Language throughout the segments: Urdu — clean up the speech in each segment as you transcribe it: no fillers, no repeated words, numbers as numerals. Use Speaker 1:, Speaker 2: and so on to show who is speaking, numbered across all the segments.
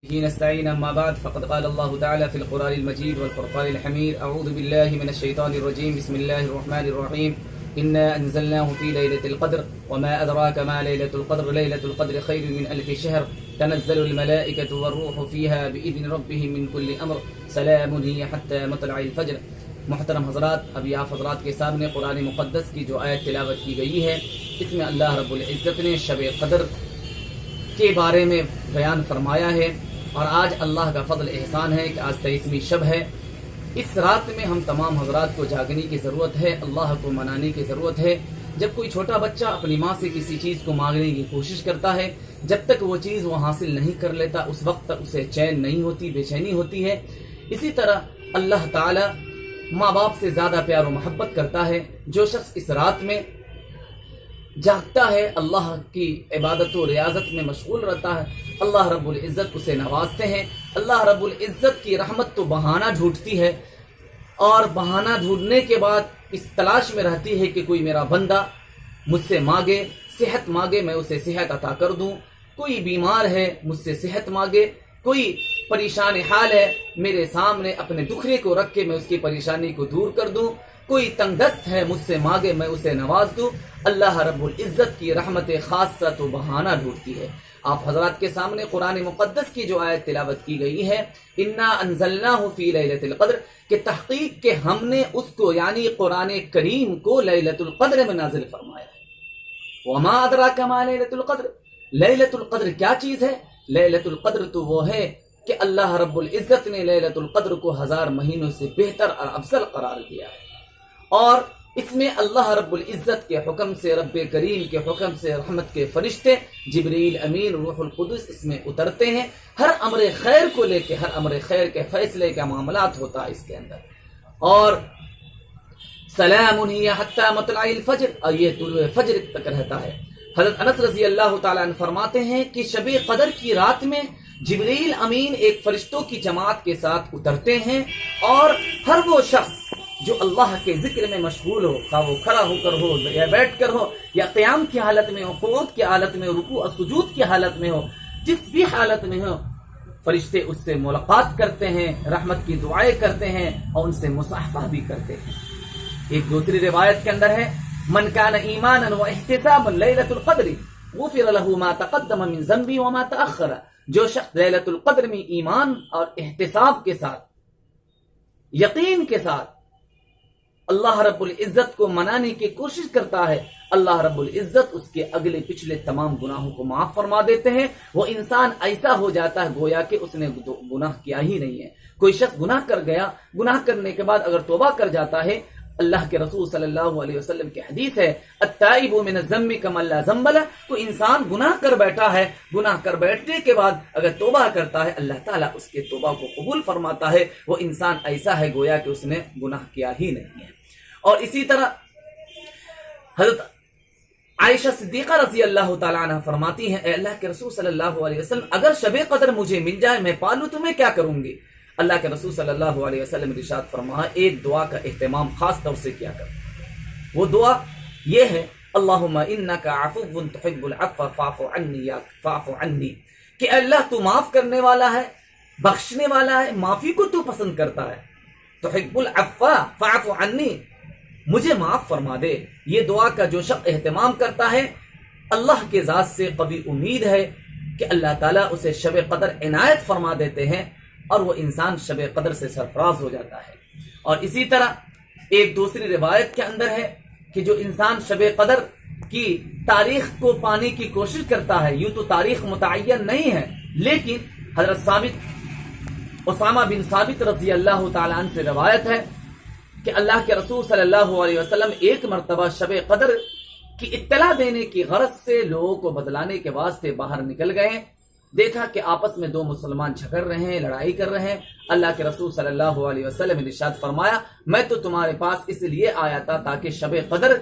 Speaker 1: نستعين أما بعد فقد قال الله تعالى في القرآن المجيد والفرقان الحميد أعوذ بالله من الشيطان الرجيم بسم الله الرحمن الرحيم إنا أنزلناه في ليلة القدر وما أدراك ما ليلة القدر ليلة القدر خير من 1000 شهر تنزل الملائكة والروح فيها بإذن ربهم من كل أمر سلام هي حتى مطلع الفجر. محترم حضرات، ابھی آپ حضرات کے سامنے قرآن مقدس کی جو آیت تلاوت کی گئی ہے، اس میں اللہ رب العزت نے شب قدر کے بارے میں بیان فرمایا ہے، اور آج اللہ کا فضل احسان ہے کہ آج 23ویں شب ہے۔ اس رات میں ہم تمام حضرات کو جاگنے کی ضرورت ہے، اللہ کو منانے کی ضرورت ہے۔ جب کوئی چھوٹا بچہ اپنی ماں سے کسی چیز کو مانگنے کی کوشش کرتا ہے، جب تک وہ چیز وہ حاصل نہیں کر لیتا اس وقت تک اسے چین نہیں ہوتی، بے چینی ہوتی ہے۔ اسی طرح اللہ تعالی ماں باپ سے زیادہ پیار و محبت کرتا ہے۔ جو شخص اس رات میں جاگتا ہے، اللہ کی عبادت و ریاضت میں مشغول رہتا ہے، اللہ رب العزت اسے نوازتے ہیں۔ اللہ رب العزت کی رحمت تو بہانہ ڈھونڈتی ہے، اور بہانہ ڈھونڈنے کے بعد اس تلاش میں رہتی ہے کہ کوئی میرا بندہ مجھ سے مانگے، صحت مانگے، میں اسے صحت عطا کر دوں۔ کوئی بیمار ہے، مجھ سے صحت مانگے۔ کوئی پریشان حال ہے، میرے سامنے اپنے دکھرے کو رکھ کے میں اس کی پریشانی کو دور کر دوں۔ کوئی تنگ دست ہے، مجھ سے مانگے، میں اسے نواز دوں۔ اللہ رب العزت کی رحمت خاصہ تو بہانہ ڈھونڈتی ہے۔ آپ حضرات کے سامنے قرآن مقدس کی جو آیت تلاوت کی گئی ہے، انا انزلناہ فی لیلۃ القدر، کہ تحقیق کہ ہم نے اس کو یعنی قرآن کریم کو لیلۃ القدر میں نازل فرمایا ہے۔ وما ادراک ما لیلۃ القدر، لیلۃ القدر کیا چیز ہے؟ لیلۃ القدر تو وہ ہے کہ اللہ رب العزت نے لیلۃ القدر کو 1000 مہینوں سے بہتر اور افضل قرار دیا ہے، اور اس میں اللہ رب العزت کے حکم سے، رب کریم کے حکم سے رحمت کے فرشتے جبریل امین روح القدس اس میں اترتے ہیں۔ ہر امر خیر کو لے کے، ہر امر خیر کے فیصلے کا معاملات ہوتا ہے اس کے اندر، اور سلام ہی حتی مطلع الفجر، اور یہ طلوع فجر تک رہتا ہے۔ حضرت انس رضی اللہ تعالیٰ عنہ فرماتے ہیں کہ شب قدر کی رات میں جبریل امین ایک فرشتوں کی جماعت کے ساتھ اترتے ہیں، اور ہر وہ شخص جو اللہ کے ذکر میں مشغول ہو، خواہ وہ کھڑا ہو کر ہو یا بیٹھ کر ہو یا قیام کی حالت میں ہو، قعود کی حالت میں ہو، رکوع اور سجود کی حالت میں ہو، جس بھی حالت میں ہو، فرشتے اس سے ملاقات کرتے ہیں، رحمت کی دعائیں کرتے ہیں، اور ان سے مصافحہ بھی کرتے ہیں۔ ایک دوسری روایت کے اندر ہے، من کان ایمانا و احتسابا لیلۃ القدر غفر له ما تقدم من ذنبه وما تأخر، جو شخص لیلۃ القدر میں ایمان اور احتساب کے ساتھ، یقین کے ساتھ اللہ رب العزت کو منانے کی کوشش کرتا ہے، اللہ رب العزت اس کے اگلے پچھلے تمام گناہوں کو معاف فرما دیتے ہیں۔ وہ انسان ایسا ہو جاتا ہے گویا کہ اس نے گناہ کیا ہی نہیں ہے۔ کوئی شخص گناہ کر گیا، گناہ کرنے کے بعد اگر توبہ کر جاتا ہے، اللہ کے رسول صلی اللہ علیہ وسلم کی حدیث ہے، التائب من الذنب کمن لا ذنب له، تو انسان گناہ کر بیٹھا ہے، گناہ کر بیٹھنے کے بعد اگر توبہ کرتا ہے، اللہ تعالیٰ اس کے توبہ کو قبول فرماتا ہے۔ وہ انسان ایسا ہے گویا کہ اس نے گناہ کیا ہی نہیں ہے۔ اور اسی طرح حضرت عائشہ صدیقہ رضی اللہ تعالیٰ عنہ فرماتی ہیں، اے اللہ کے رسول صلی اللہ علیہ وسلم، اگر شب قدر مجھے مل جائے، میں پالوں تو میں کیا کروں گی؟ اللہ کے رسول صلی اللہ علیہ وسلم ارشاد فرمایا، ایک دعا کا اہتمام خاص طور سے کیا کر۔ وہ دعا یہ ہے، اللہم انک عفو تحب العفو فاعف عنی یا فاعف عنی، کہ اللہ تو معاف کرنے والا ہے، بخشنے والا ہے، معافی کو تو پسند کرتا ہے، تحب العفو فاعف عنی، مجھے معاف فرما دے۔ یہ دعا کا جو شخص اہتمام کرتا ہے، اللہ کے ذات سے قوی امید ہے کہ اللہ تعالیٰ اسے شب قدر عنایت فرما دیتے ہیں، اور وہ انسان شب قدر سے سرفراز ہو جاتا ہے۔ اور اسی طرح ایک دوسری روایت کے اندر ہے کہ جو انسان شب قدر کی تاریخ کو پانے کی کوشش کرتا ہے، یوں تو تاریخ متعین نہیں ہے، لیکن حضرت اسامہ بن ثابت رضی اللہ تعالیٰ عنہ سے روایت ہے کہ اللہ کے رسول صلی اللہ علیہ وسلم ایک مرتبہ شب قدر کی اطلاع دینے کی غرض سے لوگوں کو بدلانے کے واسطے باہر نکل گئے۔ دیکھا کہ آپس میں دو مسلمان جھگڑ رہے ہیں، لڑائی کر رہے ہیں۔ اللہ کے رسول صلی اللہ علیہ وسلم نے ارشاد فرمایا، میں تو تمہارے پاس اس لیے آیا تھا تاکہ شب قدر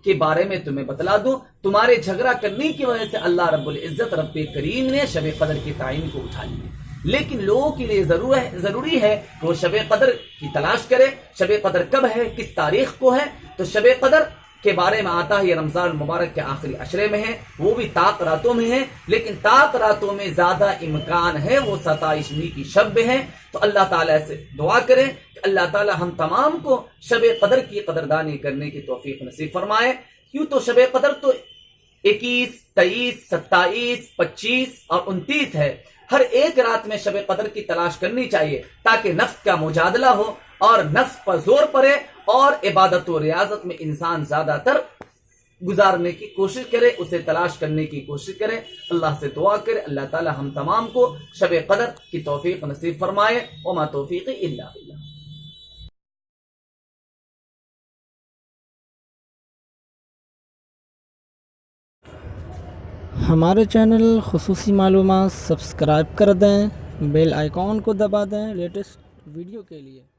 Speaker 1: کے بارے میں تمہیں بتلا دوں۔ تمہارے جھگڑا کرنے کی وجہ سے اللہ رب العزت رب کریم نے شب قدر کی تعین کو اٹھا لیا، لیکن لوگوں کے لیے ضروری ہے کہ وہ شب قدر کی تلاش کرے۔ شب قدر کب ہے، کس تاریخ کو ہے؟ تو شب قدر کے بارے میں آتا ہے یہ رمضان المبارک کے آخری عشرے میں ہے، وہ بھی طاق راتوں میں ہے، لیکن طاق راتوں میں زیادہ امکان ہے وہ 27ویں کی شب میں ہے۔ تو اللہ تعالیٰ سے دعا کریں کہ اللہ تعالیٰ ہم تمام کو شب قدر کی قدردانی کرنے کی توفیق نصیب فرمائے۔ یوں تو شب قدر تو 21، 23، 27، 25 اور 29 ہے۔ ہر ایک رات میں شب قدر کی تلاش کرنی چاہیے تاکہ نفس کا مجادلہ ہو اور نفس پر زور پڑے اور عبادت و ریاضت میں انسان زیادہ تر گزارنے کی کوشش کرے، اسے تلاش کرنے کی کوشش کرے۔ اللہ سے دعا کرے اللہ تعالی ہم تمام کو شب قدر کی توفیق نصیب فرمائے۔ وما توفیقی الا باللہ۔
Speaker 2: ہمارے چینل خصوصی معلومات سبسکرائب کر دیں، بیل آئیکن کو دبا دیں لیٹسٹ ویڈیو کے لیے۔